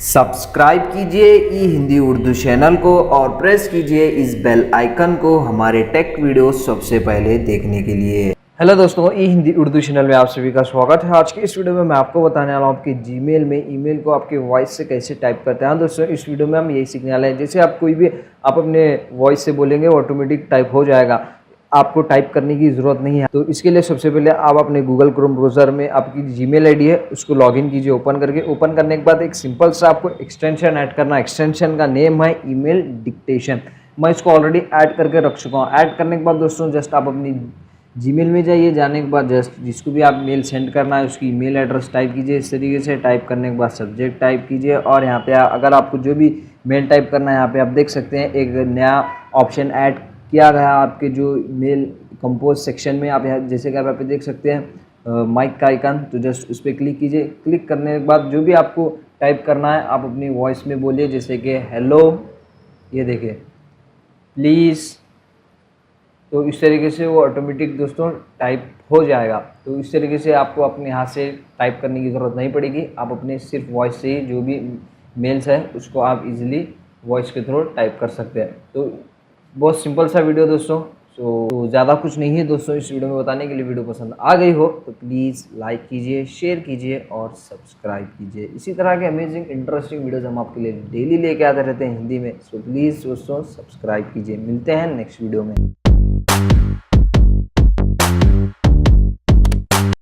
Subscribe कीजिए ई Hindi Urdu channel को और प्रेस कीजिए इस बेल आइकन को हमारे टेक वीडियोस सबसे पहले देखने के लिए। हेलो दोस्तों, ई हिंदी उर्दू चैनल में आप सभी का स्वागत है। आज की इस वीडियो में मैं आपको बताने वाला हूँ आपके जीमेल में ईमेल को आपके वॉइस से कैसे टाइप करते हैं। दोस्तों, इस वीडियो में हम यही सीखने वाले हैं। जैसे आप कोई भी आप अपने वॉइस से बोलेंगे ऑटोमेटिक टाइप हो जाएगा, आपको टाइप करने की ज़रूरत नहीं है। तो इसके लिए सबसे पहले आप अपने गूगल क्रोम ब्राउज़र में आपकी जीमेल आईडी है उसको लॉगिन कीजिए। ओपन करके ओपन करने के बाद एक सिंपल सा आपको एक्सटेंशन ऐड करना है। एक्सटेंशन का नेम है ईमेल डिक्टेशन। मैं इसको ऑलरेडी ऐड करके रख चुका हूँ। ऐड करने के बाद दोस्तों जस्ट आप अपनी जीमेल में जाइए। जाने के बाद जस्ट जिसको भी आप मेल सेंड करना है उसकी ईमेल एड्रेस टाइप कीजिए। इस तरीके से टाइप करने के बाद सब्जेक्ट टाइप कीजिए और यहाँ पे अगर आपको जो भी मेल टाइप करना है यहाँ पे आप देख सकते हैं एक नया ऑप्शन ऐड किया गया आपके जो मेल कंपोज सेक्शन में। आप यहाँ जैसे कि आप यहाँ पे देख सकते हैं माइक का आइकन, तो जस्ट उस पर क्लिक कीजिए। क्लिक करने के बाद जो भी आपको टाइप करना है आप अपनी वॉइस में बोलिए, जैसे कि हेलो, ये देखिए, प्लीज़। तो इस तरीके से वो ऑटोमेटिक दोस्तों टाइप हो जाएगा। तो इस तरीके से आपको अपने हाथ से टाइप करने की ज़रूरत नहीं पड़ेगी। आप अपने सिर्फ वॉइस से ही जो भी मेल्स है उसको आप इजीली वॉइस के थ्रू टाइप कर सकते हैं। तो बहुत सिंपल सा वीडियो दोस्तों। तो ज़्यादा कुछ नहीं है दोस्तों इस वीडियो में बताने के लिए। वीडियो पसंद आ गई हो तो प्लीज़ लाइक कीजिए, शेयर कीजिए और सब्सक्राइब कीजिए। इसी तरह के अमेजिंग इंटरेस्टिंग वीडियोज़ हम आपके लिए डेली लेके आते रहते हैं हिंदी में। सो प्लीज़ दोस्तों सब्सक्राइब कीजिए। मिलते हैं नेक्स्ट वीडियो में।